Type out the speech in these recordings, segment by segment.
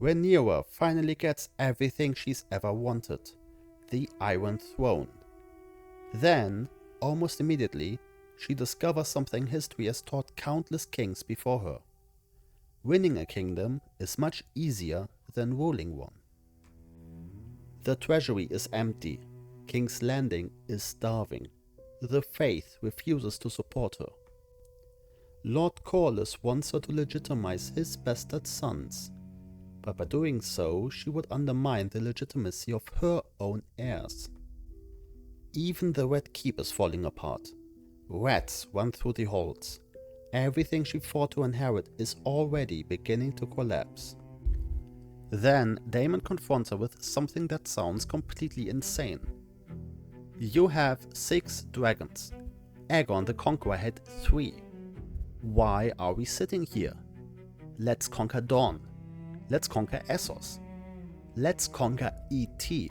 Rhaenyra finally gets everything she's ever wanted, the Iron Throne. Then, almost immediately, she discovers something history has taught countless kings before her. Winning a kingdom is much easier than ruling one. The treasury is empty, King's Landing is starving, the faith refuses to support her. Lord Corlys wants her to legitimize his bastard sons, but by doing so she would undermine the legitimacy of her own heirs. Even the Red Keep is falling apart. Rats run through the halls. Everything she fought to inherit is already beginning to collapse. Then Daemon confronts her with something that sounds completely insane. You have 6 dragons. Aegon the Conqueror had 3. Why are we sitting here? Let's conquer Dorne. Let's conquer Essos. Let's conquer E.T.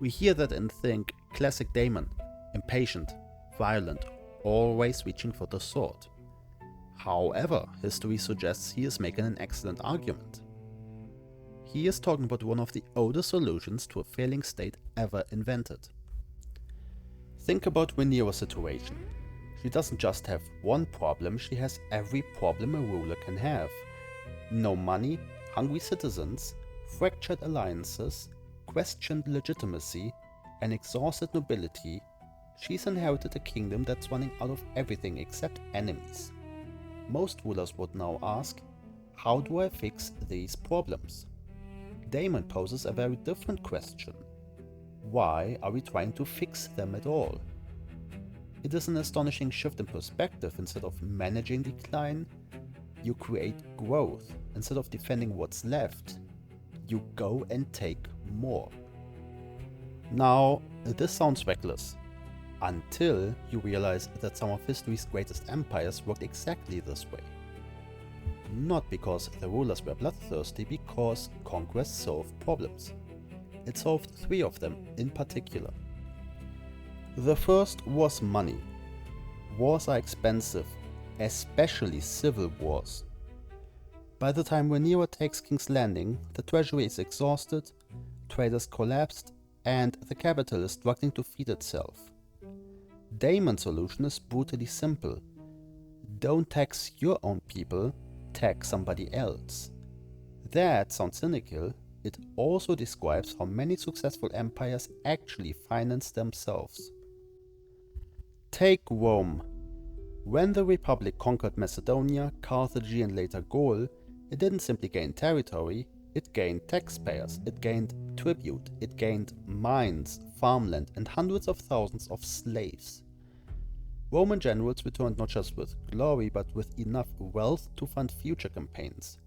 We hear that and think classic Daemon, impatient, violent, always reaching for the sword. However, history suggests he is making an excellent argument. He is talking about one of the oldest solutions to a failing state ever invented. Think about Rhaenyra's situation. She doesn't just have one problem, she has every problem a ruler can have. No money, hungry citizens, fractured alliances, questioned legitimacy, and exhausted nobility. She's inherited a kingdom that's running out of everything except enemies. Most rulers would now ask, how do I fix these problems? Daemon poses a very different question. Why are we trying to fix them at all? It is an astonishing shift in perspective. Instead of managing decline, you create growth. Instead of defending what's left, you go and take more. Now, this sounds reckless, until you realize that some of history's greatest empires worked exactly this way. Not because the rulers were bloodthirsty, because conquest solved problems. It solved 3 of them in particular. The first was money. Wars are expensive, especially civil wars. By the time Rhaenyra takes King's Landing, the treasury is exhausted, traders collapsed, and the capital is struggling to feed itself. Daemon's solution is brutally simple. Don't tax your own people, tax somebody else. That sounds cynical. It also describes how many successful empires actually finance themselves. Take Rome. When the Republic conquered Macedonia, Carthage, and later Gaul, it didn't simply gain territory, it gained taxpayers, it gained tribute, it gained mines, farmland, and hundreds of thousands of slaves. Roman generals returned not just with glory, but with enough wealth to fund future campaigns.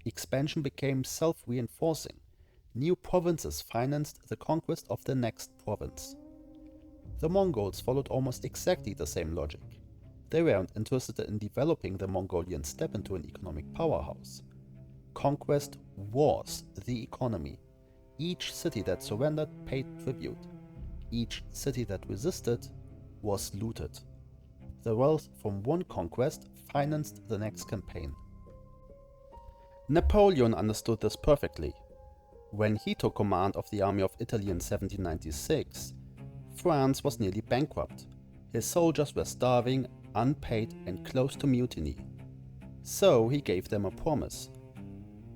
Expansion became self-reinforcing. New provinces financed the conquest of the next province. The Mongols followed almost exactly the same logic. They weren't interested in developing the Mongolian steppe into an economic powerhouse. Conquest was the economy. Each city that surrendered paid tribute. Each city that resisted was looted. The wealth from one conquest financed the next campaign. Napoleon understood this perfectly. When he took command of the army of Italy in 1796, France was nearly bankrupt. His soldiers were starving, unpaid, and close to mutiny. So he gave them a promise.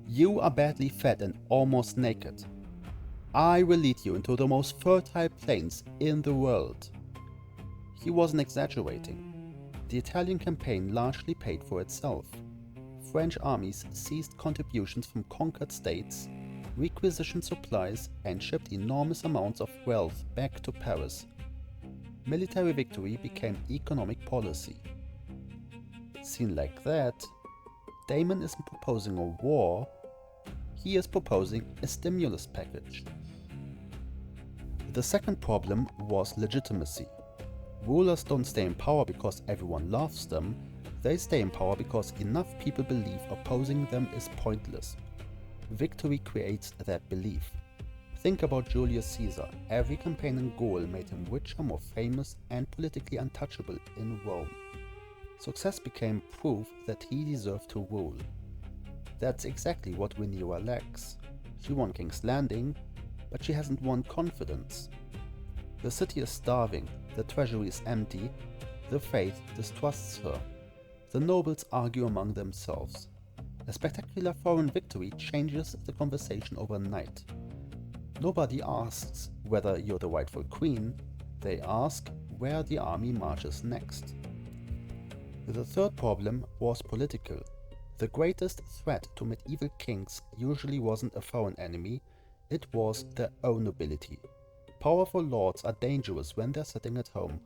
You are badly fed and almost naked. I will lead you into the most fertile plains in the world. He wasn't exaggerating. The Italian campaign largely paid for itself. French armies seized contributions from conquered states, requisitioned supplies, and shipped enormous amounts of wealth back to Paris. Military victory became economic policy. Seen like that, Daemon isn't proposing a war, he is proposing a stimulus package. The second problem was legitimacy. Rulers don't stay in power because everyone loves them, they stay in power because enough people believe opposing them is pointless. Victory creates that belief. Think about Julius Caesar. Every campaign in Gaul made him richer, more famous, and politically untouchable in Rome. Success became proof that he deserved to rule. That's exactly what Rhaenyra lacks. She won King's Landing, but she hasn't won confidence. The city is starving, the treasury is empty, the faith distrusts her. The nobles argue among themselves. A spectacular foreign victory changes the conversation overnight. Nobody asks whether you're the rightful queen, they ask where the army marches next. The third problem was political. The greatest threat to medieval kings usually wasn't a foreign enemy, it was their own nobility. Powerful lords are dangerous when they're sitting at home.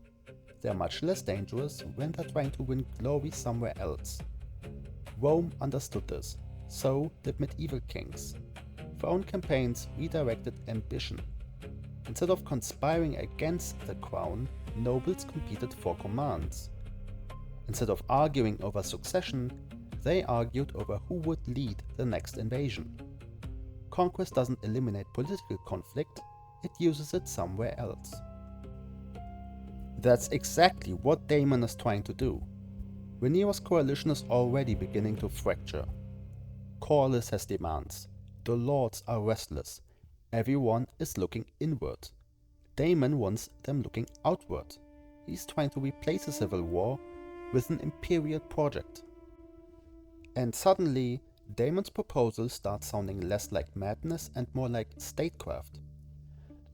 They're much less dangerous when they're trying to win glory somewhere else. Rome understood this, so did medieval kings. Foreign campaigns redirected ambition. Instead of conspiring against the crown, nobles competed for commands. Instead of arguing over succession, they argued over who would lead the next invasion. Conquest doesn't eliminate political conflict, it uses it somewhere else. That's exactly what Daemon is trying to do. Rhaenyra's coalition is already beginning to fracture. Corlys has demands. The lords are restless. Everyone is looking inward. Daemon wants them looking outward. He's trying to replace a civil war with an imperial project. And suddenly, Daemon's proposal starts sounding less like madness and more like statecraft.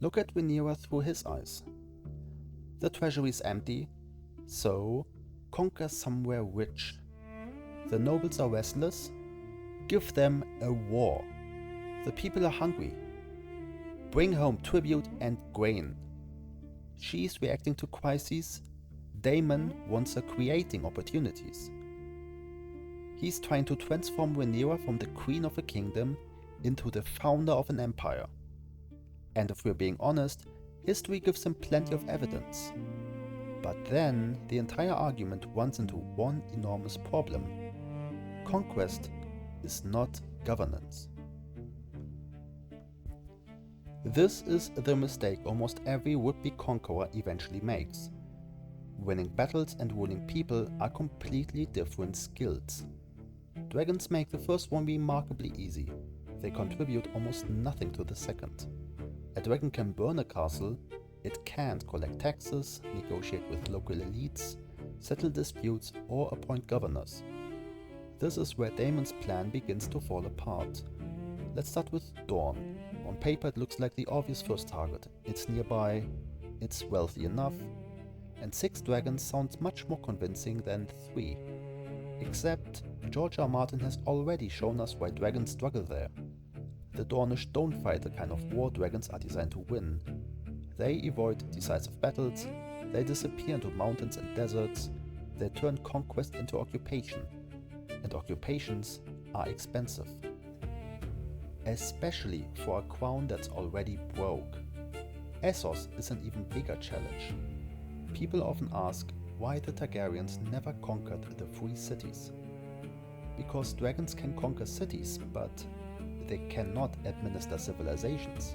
Look at Rhaenyra through his eyes. The treasury is empty, so conquer somewhere rich. The nobles are restless, give them a war. The people are hungry. Bring home tribute and grain. She's reacting to crises. Daemon wants her creating opportunities. He's trying to transform Rhaenyra from the queen of a kingdom into the founder of an empire. And if we're being honest, history gives him plenty of evidence. But then the entire argument runs into one enormous problem. Conquest is not governance. This is the mistake almost every would-be conqueror eventually makes. Winning battles and ruling people are completely different skills. Dragons make the first one remarkably easy. They contribute almost nothing to the second. A dragon can burn a castle, it can't collect taxes, negotiate with local elites, settle disputes, or appoint governors. This is where Daemon's plan begins to fall apart. Let's start with Dorne. On paper it looks like the obvious first target. It's nearby, it's wealthy enough, and 6 dragons sounds much more convincing than 3. Except George R. Martin has already shown us why dragons struggle there. The Dornish don't fight the kind of war dragons are designed to win. They avoid decisive battles, they disappear into mountains and deserts, they turn conquest into occupation. And occupations are expensive. Especially for a crown that's already broke. Essos is an even bigger challenge. People often ask why the Targaryens never conquered the 3 cities. Because dragons can conquer cities, but they cannot administer civilizations.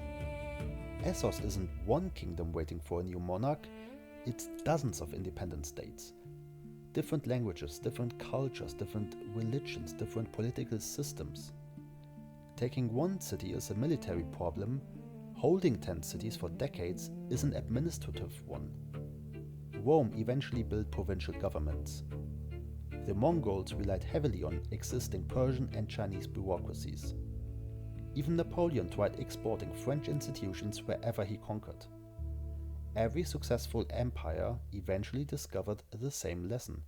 Essos isn't one kingdom waiting for a new monarch, it's dozens of independent states. Different languages, different cultures, different religions, different political systems. Taking one city is a military problem, holding 10 cities for decades is an administrative one. Rome eventually built provincial governments. The Mongols relied heavily on existing Persian and Chinese bureaucracies. Even Napoleon tried exporting French institutions wherever he conquered. Every successful empire eventually discovered the same lesson.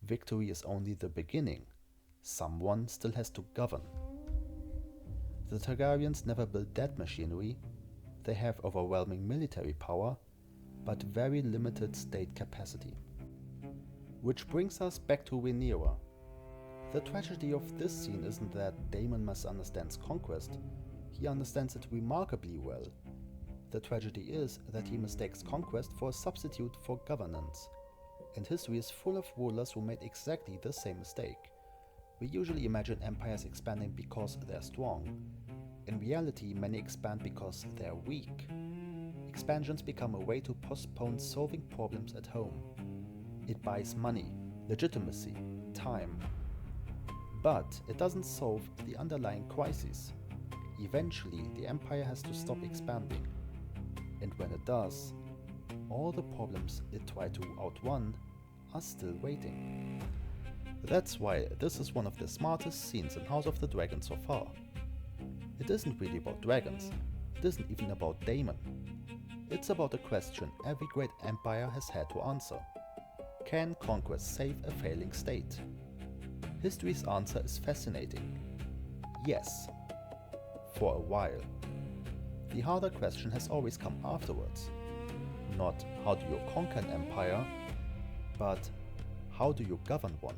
Victory is only the beginning. Someone still has to govern. The Targaryens never built that machinery. They have overwhelming military power, but very limited state capacity. Which brings us back to Rhaenyra. The tragedy of this scene isn't that Daemon misunderstands conquest, he understands it remarkably well. The tragedy is that he mistakes conquest for a substitute for governance, and history is full of rulers who made exactly the same mistake. We usually imagine empires expanding because they're strong. In reality, many expand because they're weak. Expansions become a way to postpone solving problems at home. It buys money, legitimacy, time. But it doesn't solve the underlying crises. Eventually, the empire has to stop expanding. And when it does, all the problems it tried to outrun are still waiting. That's why this is one of the smartest scenes in House of the Dragon so far. It isn't really about dragons, it isn't even about Daemon. It's about a question every great empire has had to answer. Can conquest save a failing state? History's answer is fascinating. Yes. For a while. The harder question has always come afterwards. Not how do you conquer an empire, but how do you govern one?